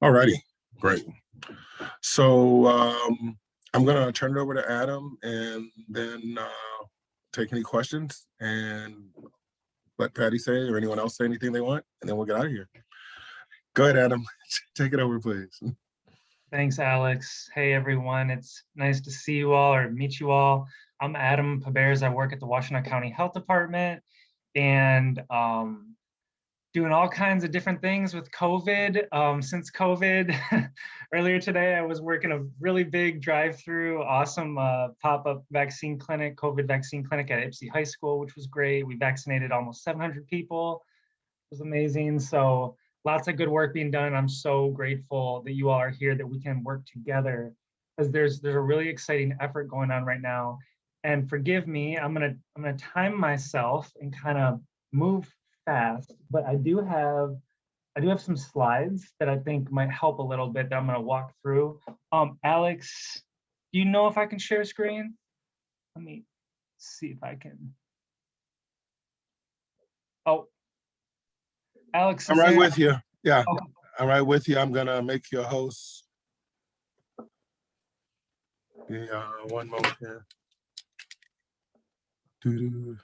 Alrighty, great. So I'm gonna turn it over to Adam and then take any questions and let Patty say or anyone else say anything they want, and then we'll get out of here. Go ahead, Adam. Take it over, please. Thanks, Alex. Hey, everyone. It's nice to see you all or meet you all. I'm Adam Pabers. I work at the Washington County Health Department and doing all kinds of different things with COVID. Since COVID, earlier today, I was working a really big drive-through, awesome pop-up vaccine clinic, COVID vaccine clinic at Ypsi High School, which was great. We vaccinated almost 700 people. It was amazing. So lots of good work being done. I'm so grateful that you all are here, that we can work together, because there's a really exciting effort going on right now. And forgive me, I'm gonna time myself and kind of move fast, but I do have some slides that I think might help a little bit that I'm gonna walk through. Alex, do you know if I can share screen? Let me see if I can. Oh, Alex, I'm right with you. Yeah, okay. I'm right with you. I'm gonna make you a host. Yeah, one moment here. Doo-doo.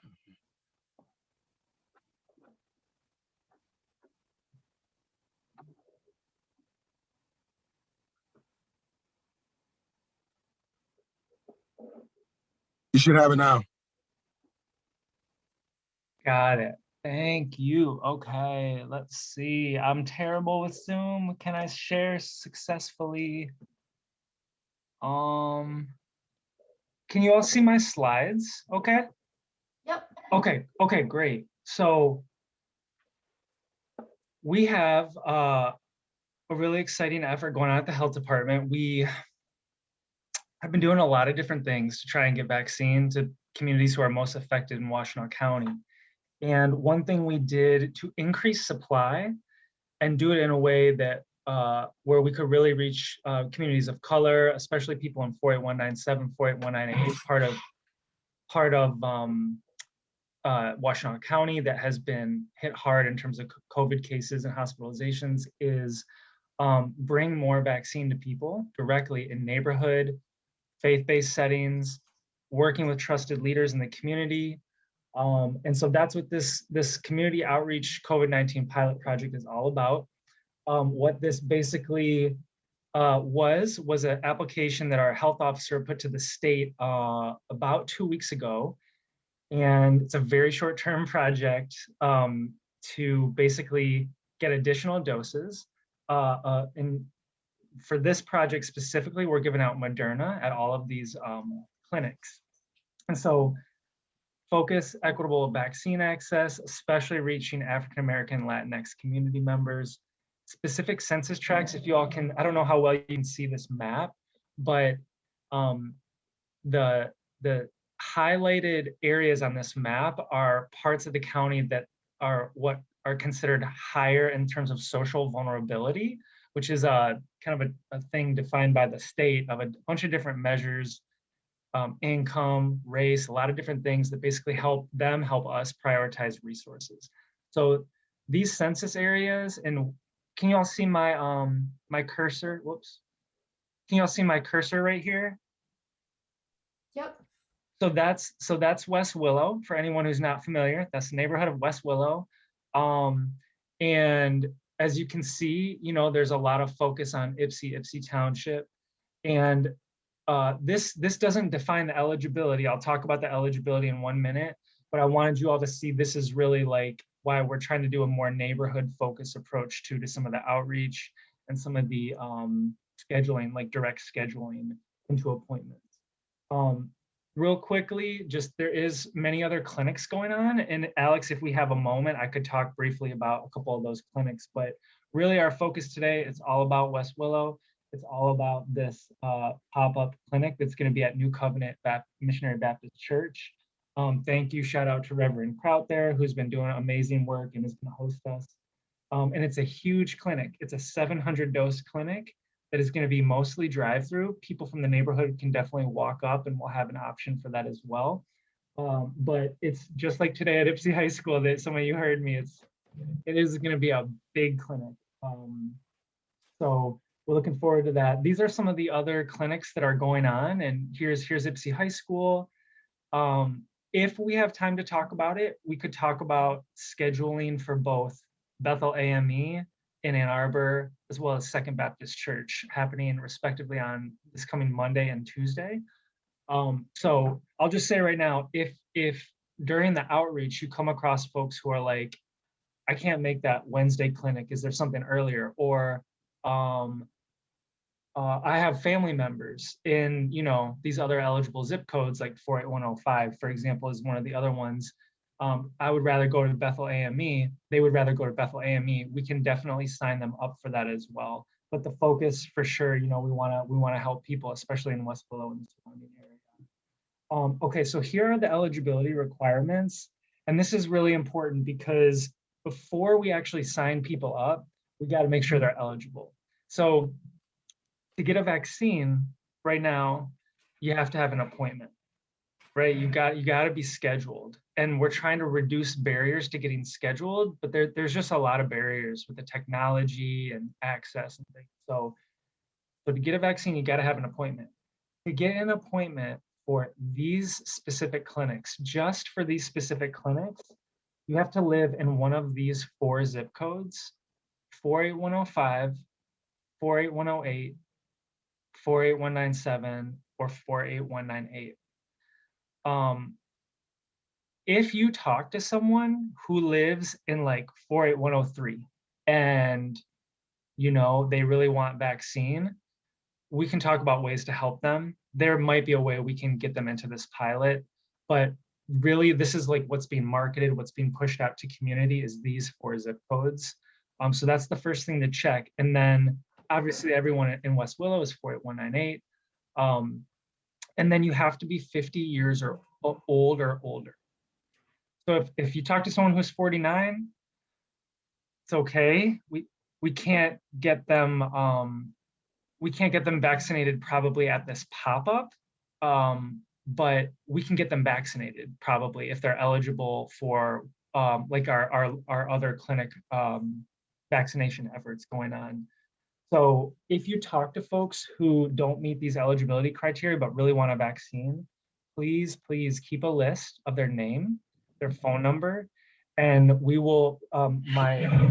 You should have it now. Got it. Thank you. Okay, let's see. I'm terrible with Zoom. Can I share successfully? Can you all see my slides? Okay. Yep. Okay, great. So we have a really exciting effort going on at the health department. We have been doing a lot of different things to try and get vaccine to communities who are most affected in Washtenaw County. And one thing we did to increase supply and do it in a way that where we could really reach communities of color, especially people in 48197, 48198, part of Washtenaw County that has been hit hard in terms of COVID cases and hospitalizations, is bring more vaccine to people directly in neighborhood, faith-based settings, working with trusted leaders in the community. And so that's what this community outreach COVID-19 pilot project is all about. What this basically was an application that our health officer put to the state about 2 weeks ago. And it's a very short-term project to basically get additional doses. And for this project specifically, we're giving out Moderna at all of these clinics. And so focus equitable vaccine access, especially reaching African-American Latinx community members. Specific census tracts, if you all can, I don't know how well you can see this map, but the highlighted areas on this map are parts of the county that are what are considered higher in terms of social vulnerability, which is a kind of a thing defined by the state of a bunch of different measures, income, race, a lot of different things that basically help us prioritize resources. So these census areas, and can you all see my my cursor? Whoops. Can you all see my cursor right here? Yep. So that's West Willow. For anyone who's not familiar, that's the neighborhood of West Willow. And as you can see, you know, there's a lot of focus on Ypsi Township. And this doesn't define the eligibility. I'll talk about the eligibility in 1 minute, but I wanted you all to see this is really like why we're trying to do a more neighborhood focused approach to some of the outreach and some of the scheduling, like direct scheduling into appointments. Real quickly, just there is many other clinics going on. And Alex, if we have a moment, I could talk briefly about a couple of those clinics, but really our focus today is all about West Willow. It's all about this pop-up clinic that's going to be at New Covenant Missionary Baptist Church. Thank you, shout out to Reverend Kraut there, who's been doing amazing work and is going to host us. And it's a huge clinic. It's a 700 dose clinic that is going to be mostly drive-through. People from the neighborhood can definitely walk up, and we'll have an option for that as well. But it's just like today at Ypsi High School that some of you heard me, it is going to be a big clinic. So we're looking forward to that. These are some of the other clinics that are going on, and here's Ypsi High School. If we have time to talk about it, we could talk about scheduling for both Bethel AME in Ann Arbor, as well as Second Baptist Church, happening respectively on this coming Monday and Tuesday. So I'll just say right now, if during the outreach you come across folks who are like, I can't make that Wednesday clinic, is there something earlier? Or I have family members in, these other eligible zip codes, like 48105, for example, is one of the other ones. I would rather go to Bethel AME. They would rather go to Bethel AME. We can definitely sign them up for that as well. But the focus, for sure, we want to help people, especially in West Willow and the surrounding area. Okay, so here are the eligibility requirements, and this is really important because before we actually sign people up, we got to make sure they're eligible. So to get a vaccine right now, you have to have an appointment, right? You got to be scheduled, and we're trying to reduce barriers to getting scheduled, but there's just a lot of barriers with the technology and access and things. So to get a vaccine, you got to have an appointment. To get an appointment for these specific clinics, just for these specific clinics, you have to live in one of these 4 zip codes: 48105, 48108, 48197, or 48198. If you talk to someone who lives in like 48103 and they really want vaccine, we can talk about ways to help them. There might be a way we can get them into this pilot, but really this is like what's being marketed, what's being pushed out to community is these 4 zip codes. So that's the first thing to check. And then obviously everyone in West Willow is 48198. And then you have to be 50 years or old or older. So if you talk to someone who's 49, it's okay. We can't get them vaccinated probably at this pop-up, but we can get them vaccinated probably if they're eligible for like our other clinic vaccination efforts going on. So if you talk to folks who don't meet these eligibility criteria but really want a vaccine, please keep a list of their name, their phone number, and we will, my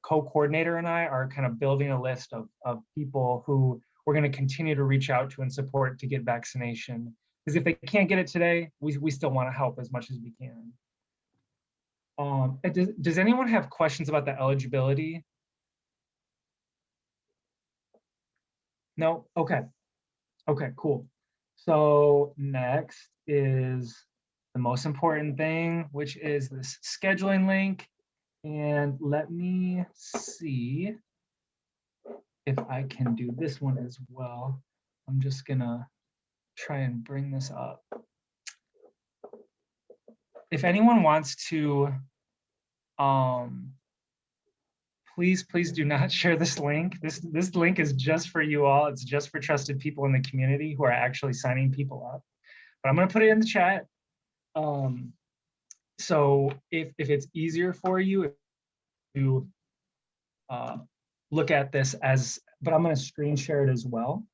co-coordinator and I are kind of building a list of people who we're going to continue to reach out to and support to get vaccination. Because if they can't get it today, we still want to help as much as we can. Does anyone have questions about the eligibility? No? Okay. Okay, cool. So next is the most important thing, which is this scheduling link. And let me see if I can do this one as well. I'm just gonna try and bring this up. If anyone wants to, please do not share this link. This link is just for you all. It's just for trusted people in the community who are actually signing people up. But I'm gonna put it in the chat. So if it's easier for you to look at this as, but I'm going to screen share it as well.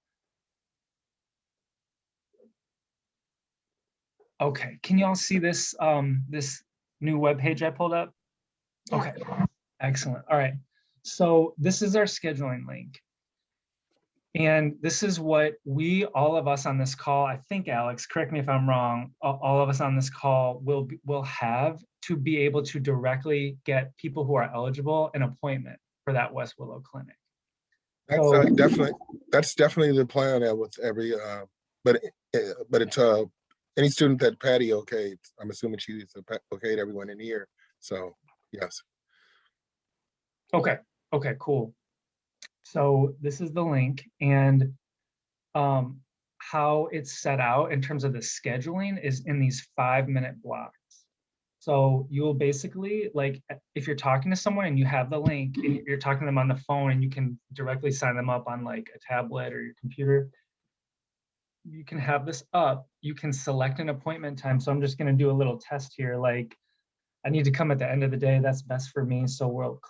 Okay, can you all see this this new web page I pulled up? Yeah. Okay, excellent. All right, so this is our scheduling link. And this is what all of us on this call, I think, Alex, correct me if I'm wrong, all of us on this call will have to be able to directly get people who are eligible an appointment for that West Willow clinic. That's definitely the plan with every, but it's any student that Patty okayed. I'm assuming she's okayed everyone in here. So yes. Okay, cool. So this is the link, and how it's set out in terms of the scheduling is in these 5-minute blocks. So you'll basically, like, if you're talking to someone and you have the link and you're talking to them on the phone and you can directly sign them up on like a tablet or your computer, you can have this up. You can select an appointment time. So I'm just going to do a little test here. Like, I need to come at the end of the day. That's best for me. So we'll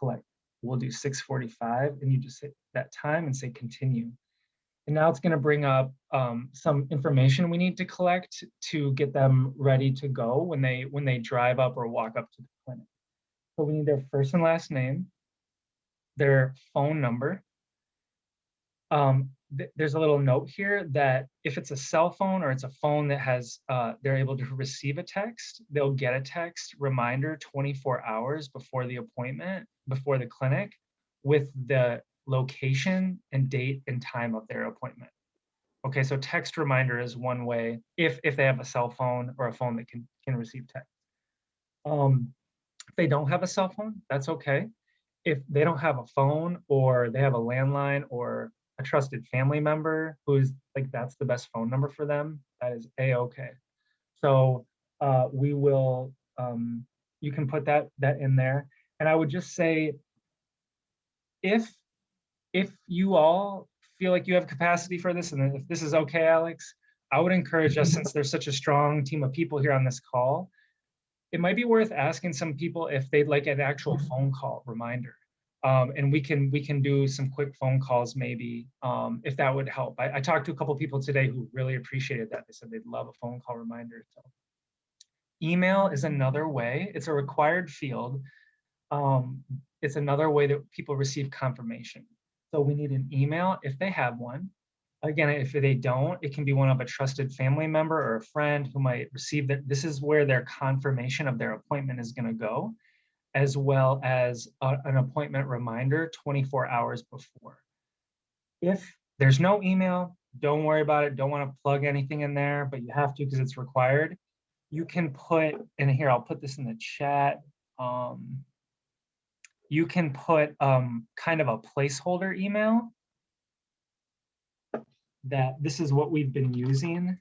we'll do 6:45, and you just hit that time and say continue. And now it's going to bring up some information we need to collect to get them ready to go when they drive up or walk up to the clinic. So we need their first and last name, their phone number. There's a little note here that if it's a cell phone or it's a phone that has, they're able to receive a text, they'll get a text reminder 24 hours before the appointment, before the clinic, with the location and date and time of their appointment. Okay, so text reminder is one way if they have a cell phone or a phone that can receive text. If they don't have a cell phone, that's okay. If they don't have a phone or they have a landline or a trusted family member who's like, that's the best phone number for them, that is a-okay. So we will, you can put that in there. And I would just say, if you all feel like you have capacity for this, and if this is okay, Alex, I would encourage us, since there's such a strong team of people here on this call, it might be worth asking some people if they'd like an actual phone call reminder. And we can do some quick phone calls maybe, if that would help. I talked to a couple people today who really appreciated that. They said they'd love a phone call reminder. So email is another way. It's a required field. It's another way that people receive confirmation. So we need an email if they have one. Again, if they don't, it can be one of a trusted family member or a friend who might receive that. This is where their confirmation of their appointment is going to go, as well as an appointment reminder 24 hours before. If there's no email, don't worry about it. Don't want to plug anything in there, but you have to because it's required. You can put, and here, I'll put this in the chat. You can put kind of a placeholder email that this is what we've been using.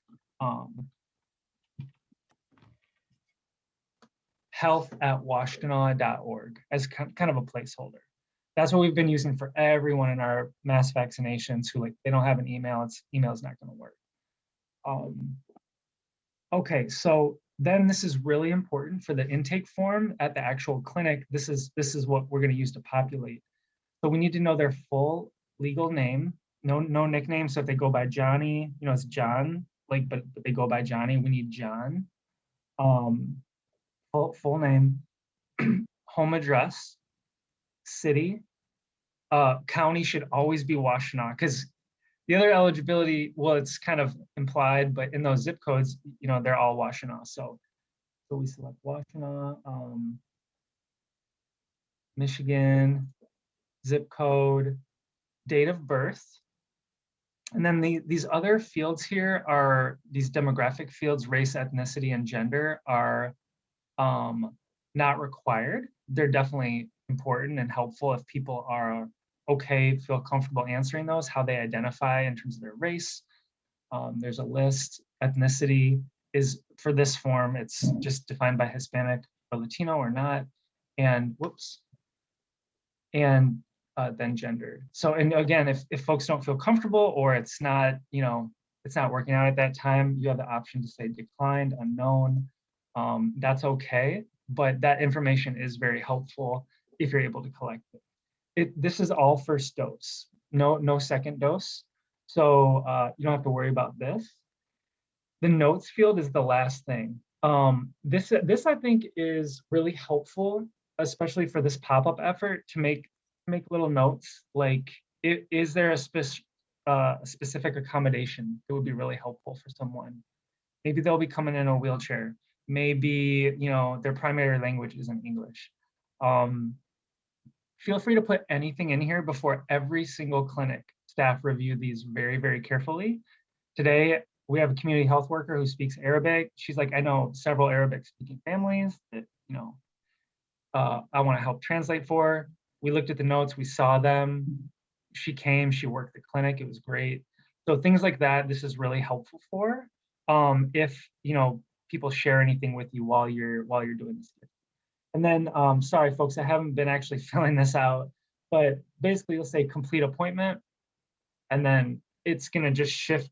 health@washtenaw.org as kind of a placeholder. That's what we've been using for everyone in our mass vaccinations who they don't have an email. Email's not going to work. Okay, so then this is really important for the intake form at the actual clinic. This is what we're going to use to populate. So we need to know their full legal name, no nickname. So if they go by Johnny, it's John, but they go by Johnny, we need John. Full name, home address, city, county should always be Washtenaw, because the other eligibility, well, it's kind of implied, but in those zip codes, they're all Washtenaw. So we select Washtenaw, Michigan, zip code, date of birth. And then these other fields here are, these demographic fields, race, ethnicity, and gender are not required. They're definitely important and helpful if people are okay, feel comfortable answering those, how they identify in terms of their race. There's a list. Ethnicity is, for this form, it's just defined by Hispanic or Latino or not. And then gender. So, and again, if folks don't feel comfortable or it's not, it's not working out at that time, you have the option to say declined, unknown. That's okay, but that information is very helpful if you're able to collect it. This is all first dose, no second dose. So you don't have to worry about this. The notes field is the last thing. This I think is really helpful, especially for this pop-up effort, to make little notes like, is there a specific accommodation that would be really helpful for someone? Maybe they'll be coming in a wheelchair. Maybe their primary language isn't English. Feel free to put anything in here before every single clinic. Staff review these very, very carefully. Today, we have a community health worker who speaks Arabic. She's like, I know several Arabic speaking families that I want to help translate for. We looked at the notes, we saw them. She came, she worked the clinic, it was great. So things like that, this is really helpful for if people share anything with you while you're doing this. And then, sorry folks, I haven't been actually filling this out, but basically you'll say complete appointment, and then it's gonna just shift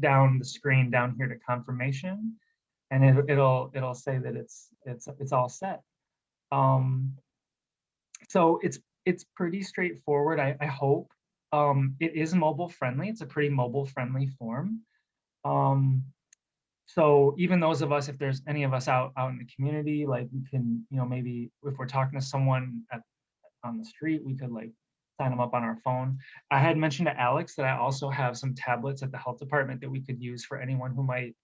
down the screen down here to confirmation, and it'll say that it's all set. So it's pretty straightforward, I hope. It is mobile friendly. It's a pretty mobile friendly form. So even those of us, if there's any of us out in the community, like we can, maybe if we're talking to someone on the street, we could like sign them up on our phone. I had mentioned to Alex that I also have some tablets at the health department that we could use for anyone who might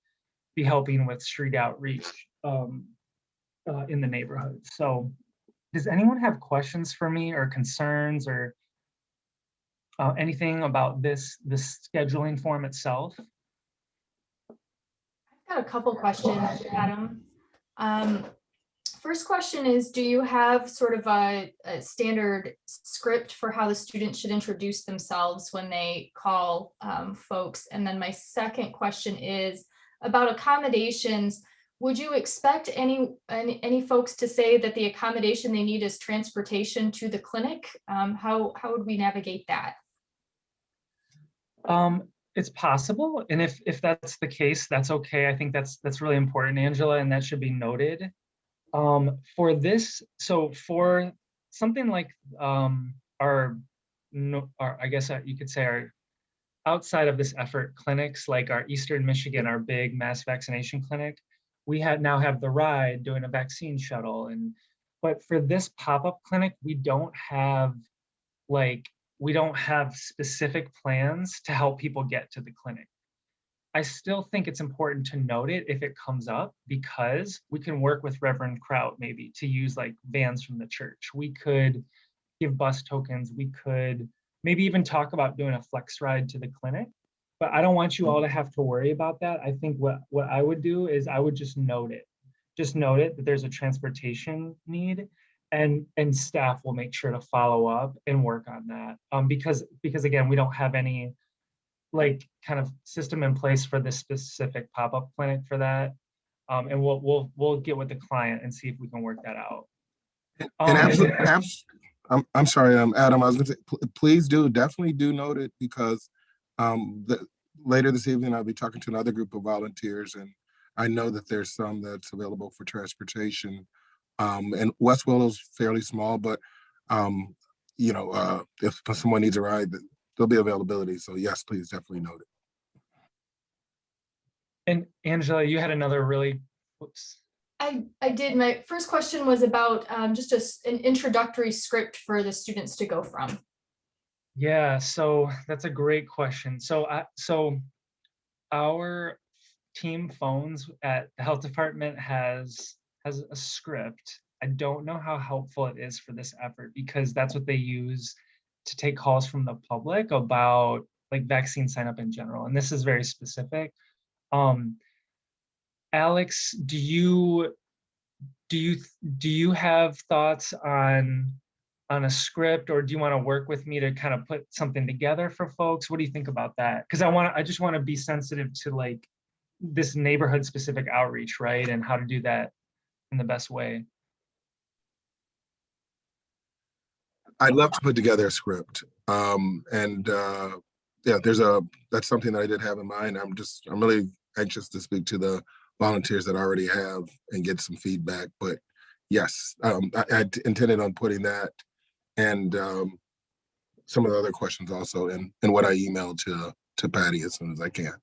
be helping with street outreach in the neighborhood. So does anyone have questions for me or concerns or anything about this scheduling form itself? I've got a couple questions, Adam. First question is, do you have sort of a standard script for how the student should introduce themselves when they call folks? And then my second question is about accommodations. Would you expect any folks to say that the accommodation they need is transportation to the clinic? How would we navigate that? It's possible, and if that's the case, that's okay. I think that's really important, Angela, and that should be noted. For this, so for something like our I guess you could say our outside of this effort clinics, like our Eastern Michigan, our big mass vaccination clinic, we now have the ride doing a vaccine shuttle, but for this pop-up clinic, we don't have specific plans to help people get to the clinic. I still think it's important to note it if it comes up, because we can work with Reverend Kraut maybe to use like vans from the church. We could give bus tokens. We could maybe even talk about doing a flex ride to the clinic. But I don't want you all to have to worry about that. I think what I would do is I would just note it. Just note it that there's a transportation need, and staff will make sure to follow up and work on that. Because again, we don't have any like kind of system in place for this specific pop-up clinic for that. And we'll get with the client and see if we can work that out. And I'm sorry, Adam, I was gonna say, please definitely do note it, because later this evening, I'll be talking to another group of volunteers, and I know that there's some that's available for transportation. And West Willow's fairly small, but if someone needs a ride, there'll be availability. So yes, please definitely note it. And Angela, you had another really, whoops. I did. My first question was about just an introductory script for the students to go from. Yeah, so that's a great question. So our team phones at the health department has a script. I don't know how helpful it is for this effort, because that's what they use to take calls from the public about like vaccine sign up in general. And this is very specific. Alex, do you have thoughts on a script, or do you want to work with me to kind of put something together for folks? What do you think about that? Because I just want to be sensitive to like this neighborhood specific outreach, right? And how to do that in the best way. I'd love to put together a script. Yeah, that's something that I did have in mind. I'm really anxious to speak to the volunteers that I already have and get some feedback. But yes, I intended on putting that and some of the other questions also in what I emailed to Patty as soon as I can.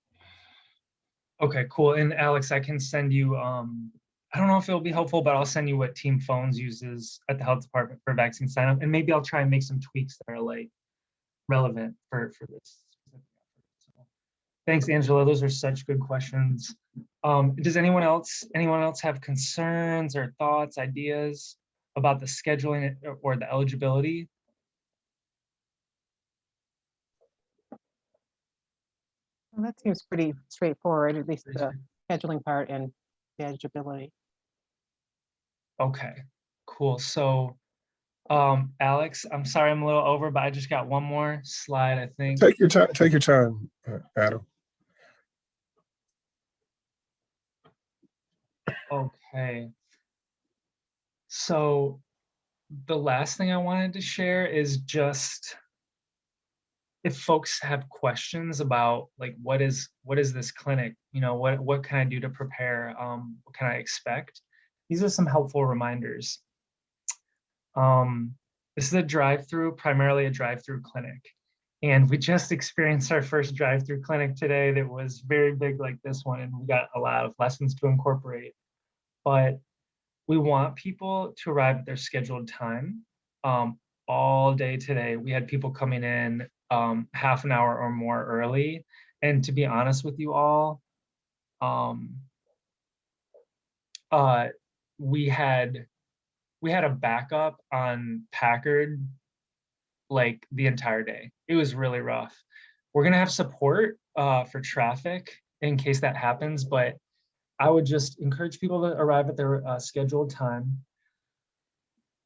Okay, cool. And Alex, I can send you, I don't know if it'll be helpful, but I'll send you what Team Phones uses at the health department for vaccine sign up. And maybe I'll try and make some tweaks that are like relevant for this. So, thanks, Angela. Those are such good questions. Does anyone else have concerns or thoughts, ideas about the scheduling or the eligibility? Well, that seems pretty straightforward, at least the scheduling part and the eligibility. Okay, cool. So, Alex, I'm sorry I'm a little over, but I just got one more slide, I think. Take your time, Adam. Okay. So the last thing I wanted to share is just if folks have questions about like what is this clinic, what can I do to prepare, what can I expect? These are some helpful reminders. This is a drive-through, primarily a drive-through clinic. And we just experienced our first drive-through clinic today that was very big like this one, and we got a lot of lessons to incorporate. But we want people to arrive at their scheduled time. All day today, we had people coming in half an hour or more early. And to be honest with you all, we had a backup on Packard like the entire day. It was really rough. We're gonna have support for traffic in case that happens, but I would just encourage people to arrive at their scheduled time.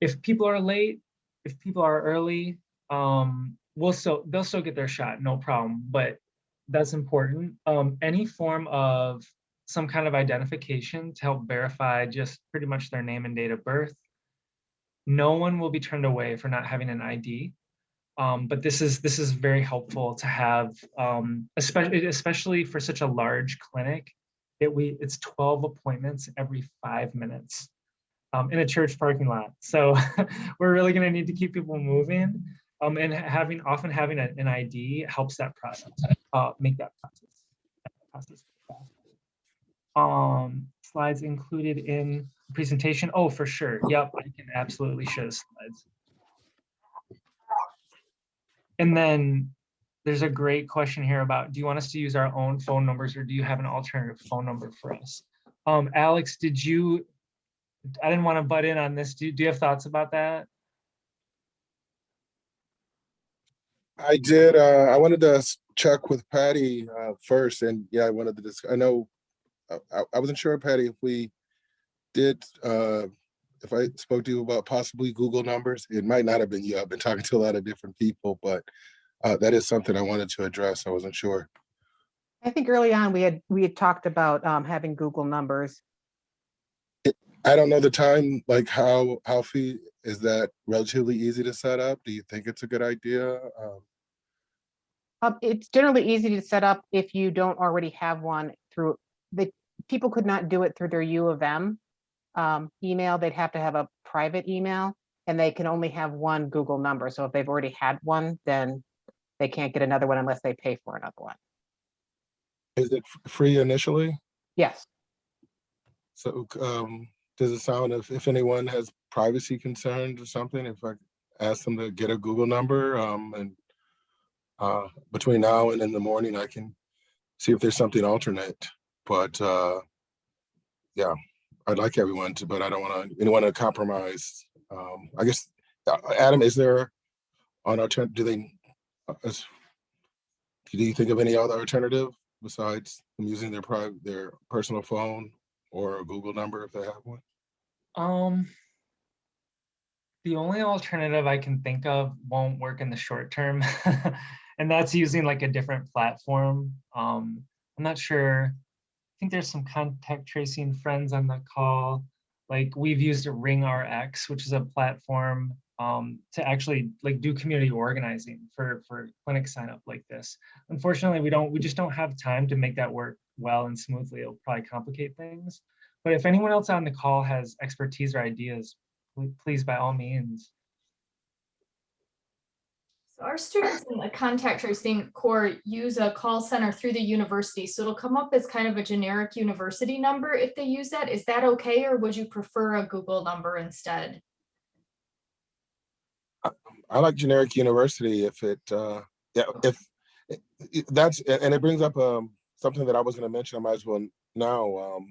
If people are late, if people are early, they'll still get their shot, no problem. But that's important. Any form of some kind of identification to help verify just pretty much their name and date of birth. No one will be turned away for not having an ID. But this is very helpful to have, especially for such a large clinic. It's 12 appointments every 5 minutes in a church parking lot. So we're really going to need to keep people moving. And often having an ID helps that process, make that process faster. Slides included in the presentation. Oh, for sure. Yep, I can absolutely show the slides. And then there's a great question here about, do you want us to use our own phone numbers, or do you have an alternative phone number for us? Alex, I didn't want to butt in on this. Do you have thoughts about that? I did. I wanted to check with Patty first, and yeah, I wanted to. I know I wasn't sure, Patty, if we did. If I spoke to you about possibly Google numbers, it might not have been you. I've been talking to a lot of different people, but that is something I wanted to address. I wasn't sure. I think early on we had talked about having Google numbers. I don't know the time, like how is that relatively easy to set up? Do you think it's a good idea? It's generally easy to set up if you don't already have one through people could not do it through their U of M email. They'd have to have a private email, and they can only have one Google number. So if they've already had one, then they can't get another one unless they pay for another one. Is it free initially? Yes. So does it sound, if anyone has privacy concerns or something, if I ask them to get a Google number, and between now and in the morning, I can see if there's something alternate. But yeah, I'd like everyone to, but I don't want anyone to compromise. I guess, Adam, is there on alternative? Do you think of any other alternative besides them using their personal phone or a Google number if they have one? The only alternative I can think of won't work in the short term, and that's using like a different platform. I'm not sure. I think there's some contact tracing friends on the call. Like we've used a Ring RX, which is a platform to actually like do community organizing for clinic sign up like this. Unfortunately, we just don't have time to make that work well and smoothly. It'll probably complicate things. But if anyone else on the call has expertise or ideas, please, by all means. So our students in the contact tracing core use a call center through the university. So it'll come up as kind of a generic university number if they use that. Is that okay, or would you prefer a Google number instead? I like generic university if it, yeah, if that's, and it brings up something that I was going to mention. I might as well now,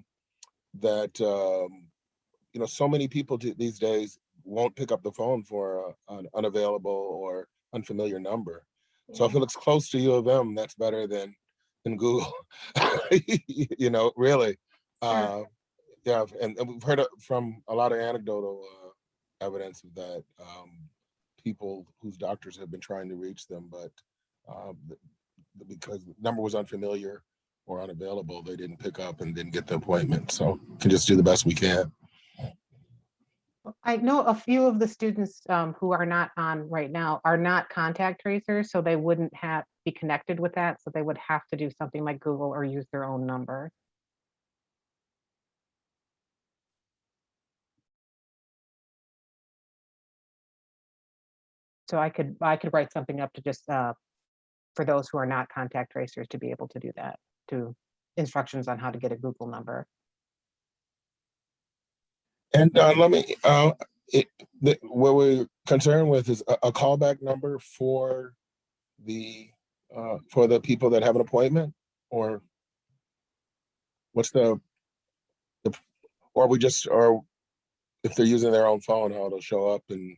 that you know, so many people these days won't pick up the phone for an unavailable or unfamiliar number. Yeah. So if it looks close to U of M, that's better than Google. You know, really. Sure. Yeah, and we've heard from a lot of anecdotal evidence of that. People whose doctors have been trying to reach them, but because the number was unfamiliar or unavailable, they didn't pick up and didn't get the appointment. So we can just do the best we can. I know a few of the students who are not on right now are not contact tracers, so they wouldn't be connected with that. So they would have to do something like Google or use their own number. So I could write something up to just for those who are not contact tracers to be able to do that, to instructions on how to get a Google number. And let me, what we're concerned with is a callback number for the people that have an appointment, or what's or we just, or if they're using their own phone, how it'll show up, and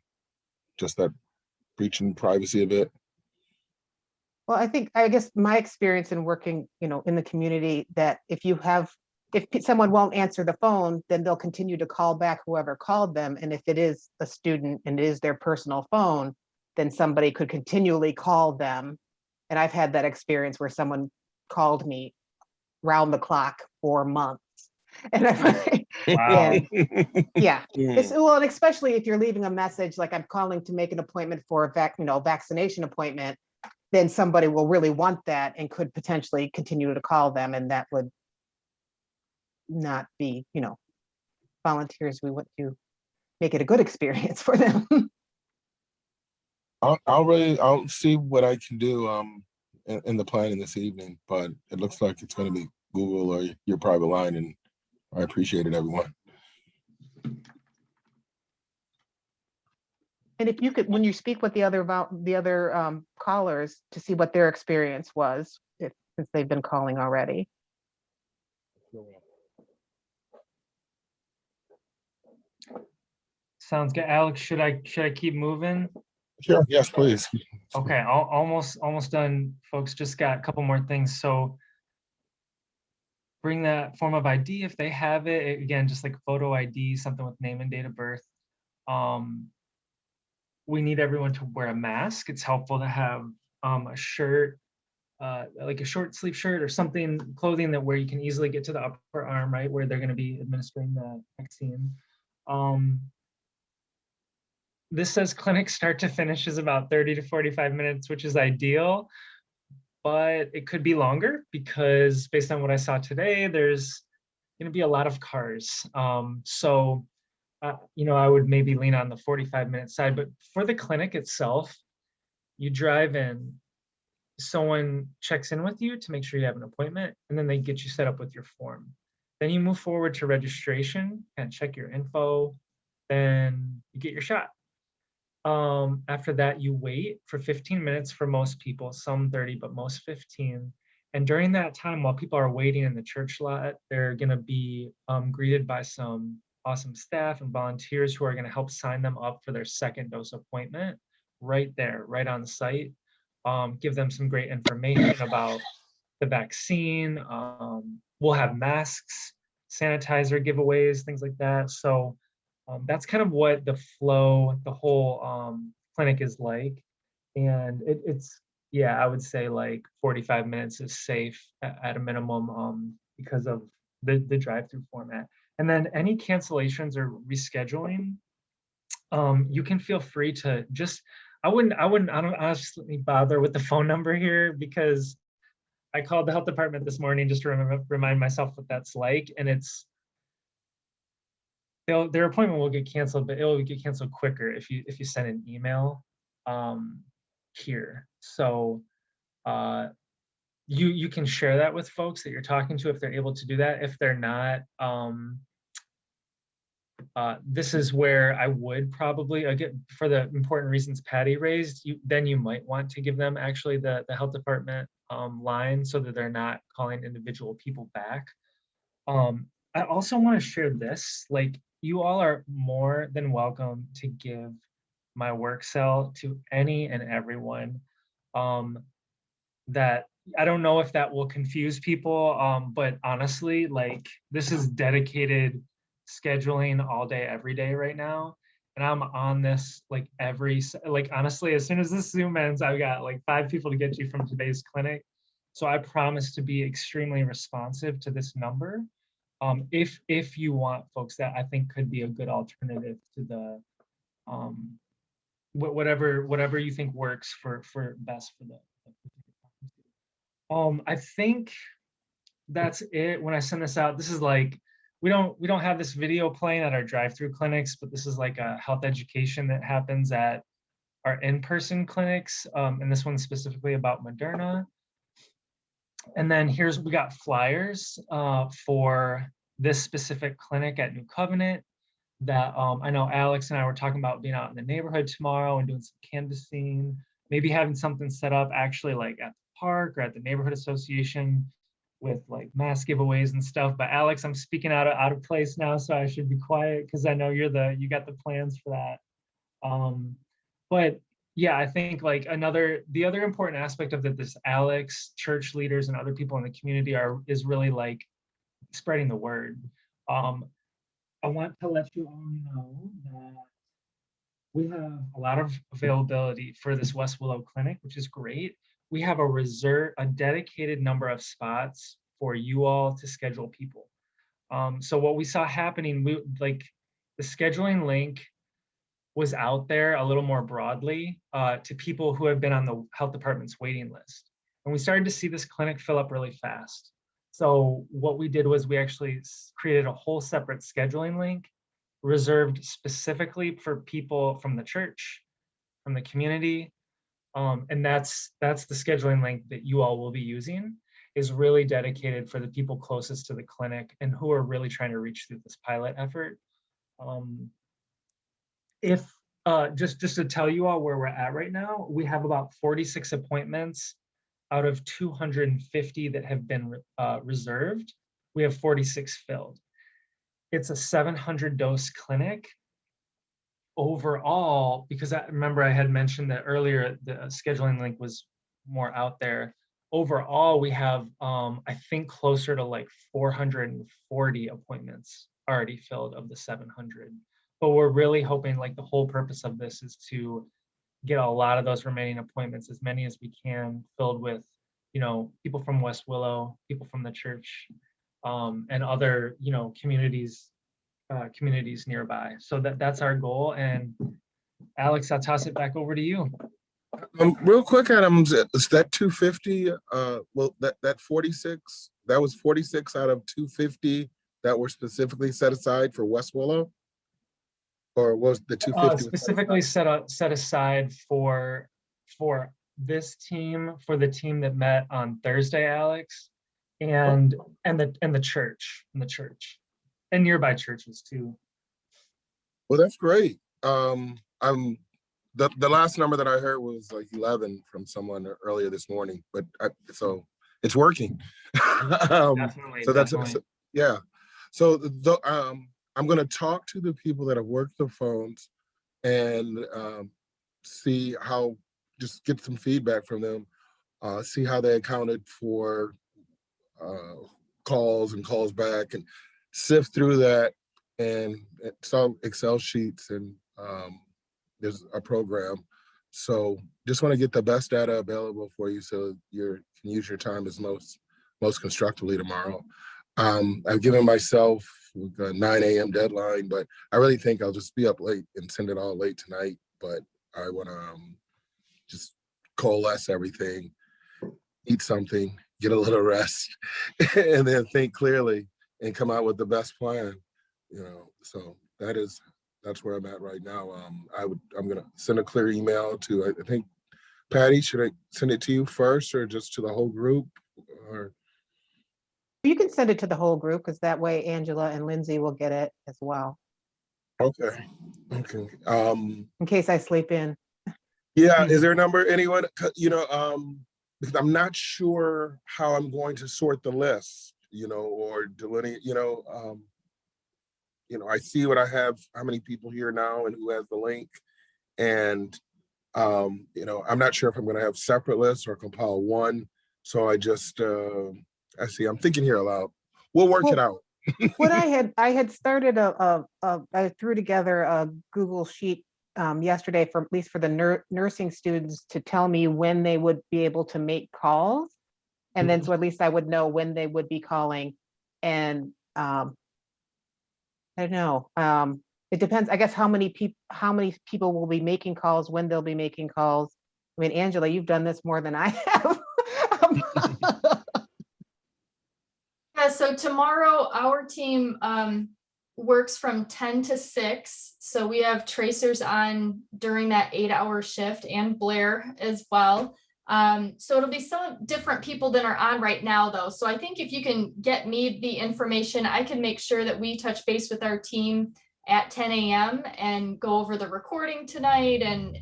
just that breaching privacy a bit. Well, I guess my experience in working, in the community, that if someone won't answer the phone, then they'll continue to call back whoever called them. And if it is a student and it is their personal phone, then somebody could continually call them. And I've had that experience where someone called me round the clock for months. And Wow. yeah. Well, and especially if you're leaving a message like, I'm calling to make an appointment for a vaccination appointment, then somebody will really want that and could potentially continue to call them, and that would not be, volunteers we want to make it a good experience for them. I'll see what I can do in the planning this evening, but it looks like it's going to be Google or your private line, and I appreciate it, everyone. And if you could, when you speak with the other callers, to see what their experience was, since they've been calling already. Sounds good. Alex, should I keep moving? Sure. Yes, please. Okay, almost done, folks. Just got a couple more things. So bring that form of ID if they have it. Again, just like photo ID, something with name and date of birth. We need everyone to wear a mask. It's helpful to have a shirt, like a short sleeve shirt or something, clothing where you can easily get to the upper arm, right, where they're going to be administering the vaccine. This says clinic start to finish is about 30 to 45 minutes, which is ideal, but it could be longer because based on what I saw today, there's going to be a lot of cars. I would maybe lean on the 45-minute side, but for the clinic itself, you drive in, someone checks in with you to make sure you have an appointment, and then they get you set up with your form. Then you move forward to registration and check your info, then you get your shot. After that, you wait for 15 minutes for most people, some 30, but most 15. And during that time, while people are waiting in the church lot, they're going to be greeted by some awesome staff and volunteers who are going to help sign them up for their second dose appointment right there, right on site. Give them some great information about the vaccine. We'll have masks, sanitizer giveaways, things like that. So that's kind of what the flow, the whole clinic is like. And I would say like 45 minutes is safe at a minimum because of the drive-through format. And then any cancellations or rescheduling, you can feel free to just, I don't honestly bother with the phone number here because I called the health department this morning just to remind myself what that's like. And their appointment will get canceled, but it will get canceled quicker if you send an email here. So you can share that with folks that you're talking to if they're able to do that. If they're not, this is where I would probably, again, for the important reasons Patty raised, you might want to give them actually the health department line so that they're not calling individual people back. I also want to share this, like, you all are more than welcome to give my work cell to any and everyone. That I don't know if that will confuse people, but honestly, like, this is dedicated scheduling all day, every day right now. And I'm on this like honestly, as soon as this Zoom ends, I've got like 5 people to get you from today's clinic. So I promise to be extremely responsive to this number. If you want folks that I think could be a good alternative to the whatever you think works for best for the I think that's it. When I send this out, this is like, we don't have this video playing at our drive-through clinics, but this is like a health education that happens at our in-person clinics, and this one's specifically about Moderna. And then we got flyers for this specific clinic at New Covenant that I know Alex and I were talking about being out in the neighborhood tomorrow and doing some canvassing, maybe having something set up actually like at the park or at the neighborhood association with like mask giveaways and stuff. But Alex, I'm speaking out of place now, so I should be quiet because I know you got the plans for that. But yeah, I think like the other important aspect of this, Alex, church leaders and other people in the community is really like spreading the word. I want to let you all know that we have a lot of availability for this West Willow clinic, which is great. We have a dedicated number of spots for you all to schedule people. So what we saw happening, the scheduling link was out there a little more broadly to people who have been on the health department's waiting list. And we started to see this clinic fill up really fast. So what we did was we actually created a whole separate scheduling link reserved specifically for people from the church, from the community. And that's the scheduling link that you all will be using, is really dedicated for the people closest to the clinic and who are really trying to reach through this pilot effort. Just to tell you all where we're at right now, we have about 46 appointments out of 250 that have been reserved. We have 46 filled. It's a 700 dose clinic. Overall, because I remember I had mentioned that earlier, the scheduling link was more out there. Overall, we have, I think, closer to like 440 appointments already filled of the 700. But we're really hoping, like, the whole purpose of this is to get a lot of those remaining appointments, as many as we can, filled with, people from West Willow, people from the church, and other, communities nearby. So that's our goal. And Alex, I'll toss it back over to you. Real quick, Adam, is that 250? Well, that 46, that was 46 out of 250 that were specifically set aside for West Willow, or was the 250 specifically set aside for this team, for the team that met on Thursday, Alex, and the church, and nearby churches too. Well, that's great. The last number that I heard was like 11 from someone earlier this morning, but so it's working. Definitely. So yeah. So I'm going to talk to the people that have worked the phones and see how, just get some feedback from them, see how they accounted for calls and calls back, and sift through that, and some Excel sheets, and there's a program. So just want to get the best data available for you so you can use your time as most constructively tomorrow. I've given myself a 9 a.m. deadline, but I really think I'll just be up late and send it all late tonight. But I want to just coalesce everything, eat something, get a little rest, and then think clearly and come out with the best plan. So that's where I'm at right now. I'm gonna send a clear email to, I think, Patty. Should I send it to you first or just to the whole group? Or You can send it to the whole group, because that way Angela and Lindsay will get it as well. okay. In case I sleep in. Yeah, is there a number, anyone? Because I'm not sure how I'm going to sort the list, or delineate, I see what I have, how many people here now and who has the link. And, I'm not sure if I'm going to have separate lists or compile one. So I just, I'm thinking here aloud. We'll work it out. What I had started I threw together a Google sheet yesterday, for at least for the nursing students, to tell me when they would be able to make calls. And then, so at least I would know when they would be calling. And I don't know. It depends, I guess, how many people will be making calls, when they'll be making calls. I mean, Angela, you've done this more than I have. Yeah, so tomorrow our team works from 10 to 6. So we have tracers on during that 8-hour shift, and Blair as well. So it'll be some different people than are on right now though. So I think if you can get me the information, I can make sure that we touch base with our team at 10 a.m. and go over the recording tonight and,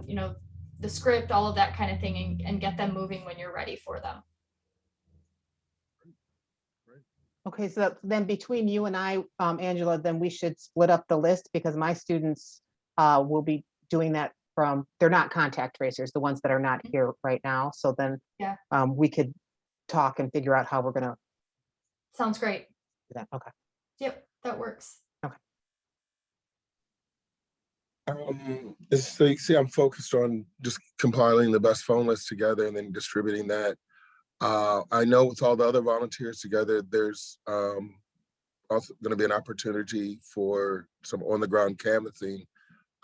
you know, the script, all of that kind of thing, and get them moving when you're ready for them. Okay, so then between you and I, Angela, then we should split up the list, because my students will be doing that from, they're not contact tracers, the ones that are not here right now. So then Yeah. We could talk and figure out how we're gonna Sounds great. do that. Okay. Yep, that works. So you see, I'm focused on just compiling the best phone list together and then distributing that. I know with all the other volunteers together, there's also going to be an opportunity for some on-the-ground canvassing.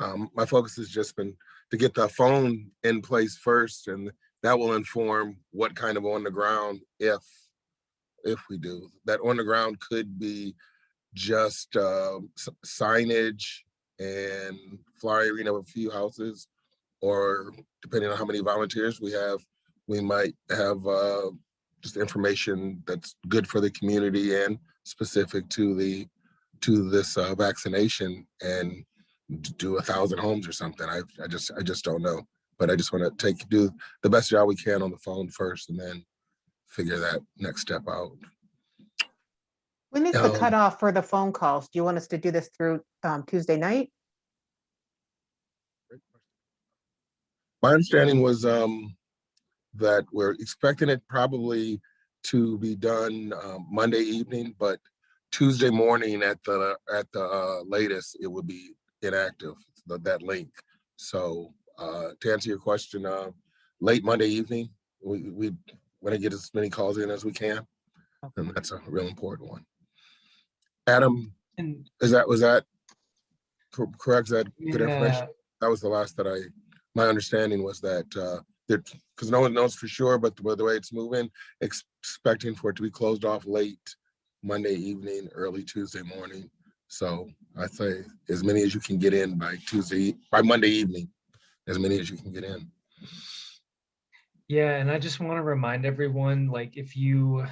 My focus has just been to get the phone in place first, and that will inform what kind of on-the-ground, if we do. That on-the-ground could be just signage and flyering of a few houses, or depending on how many volunteers we have, we might have just information that's good for the community and specific to this vaccination, and do 1,000 homes or something. I just don't know, but I just want to do the best job we can on the phone first, and then figure that next step out. When is the cutoff for the phone calls? Do you want us to do this through Tuesday night? My understanding was that we're expecting it probably to be done Monday evening, but Tuesday morning at the latest, it would be inactive, that link. So to answer your question, late Monday evening, we want to get as many calls in as we can, and that's a real important one. Adam, And was that correct? Is that good yeah, information? That was the last that my understanding was that because no one knows for sure, but the way it's moving, expecting for it to be closed off late Monday evening, early Tuesday morning. So I say as many as you can get in by Monday evening, as many as you can get in. yeah, and I just want to remind everyone, like, if you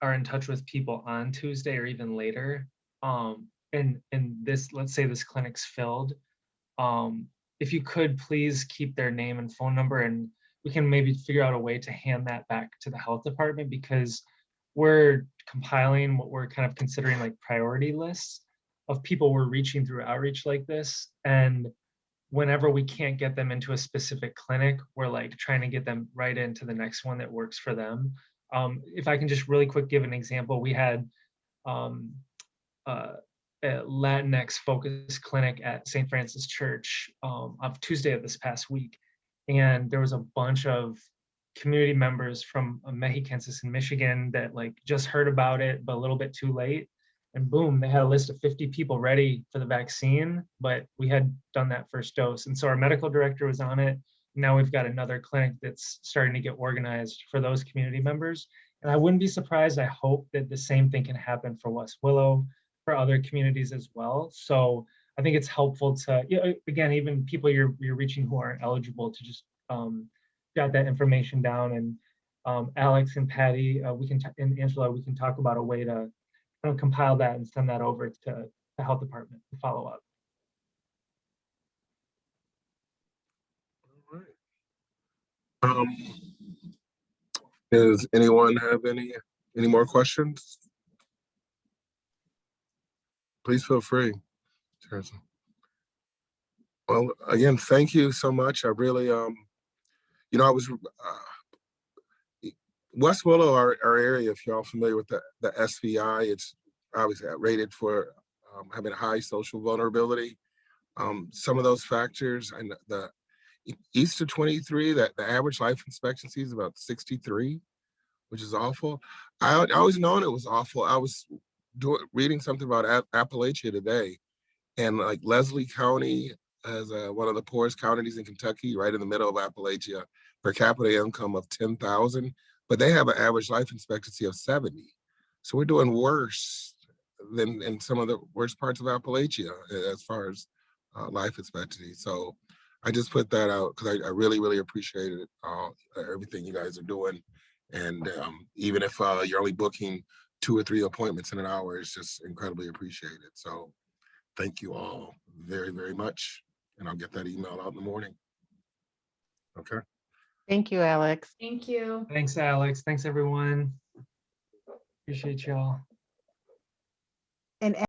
are in touch with people on Tuesday or even later, and this, let's say this clinic's filled, if you could please keep their name and phone number, and we can maybe figure out a way to hand that back to the health department, because we're compiling what we're kind of considering like priority lists of people we're reaching through outreach like this. And whenever we can't get them into a specific clinic, we're like trying to get them right into the next one that works for them. If I can just really quick give an example, we had a Latinx focus clinic at St. Francis Church on Tuesday of this past week. And there was a bunch of community members from Mexicansas in Michigan that like just heard about it, but a little bit too late. And boom, they had a list of 50 people ready for the vaccine, but we had done that first dose. And so our medical director was on it. Now we've got another clinic that's starting to get organized for those community members. And I wouldn't be surprised, I hope that the same thing can happen for West Willow, for other communities as well. So I think it's helpful to, again, even people you're reaching who aren't eligible, to just jot that information down. And Alex and Patty, and Angela, we can talk about a way to kind of compile that and send that over to the health department to follow up. All right. Does anyone have any more questions? Please feel free. Seriously. Well, again, thank you so much. I really, I was West Willow, our area, if you're all familiar with the SVI, it's obviously rated for having high social vulnerability. Some of those factors, and the east of 23, that the average life expectancy is about 63, which is awful. I always known it was awful. I was reading something about Appalachia today, and like Leslie County has one of the poorest counties in Kentucky, right in the middle of Appalachia, per capita income of 10,000, but they have an average life expectancy of 70. So we're doing worse than in some of the worst parts of Appalachia as far as life expectancy. So I just put that out because I really, really appreciate it, everything you guys are doing. And even if you're only booking 2 or 3 appointments in an hour, it's just incredibly appreciated. So thank you all very, very much. And I'll get that email out in the morning. Okay. Thank you, Alex. Thank you. Thanks, Alex. Thanks, everyone. Appreciate y'all. And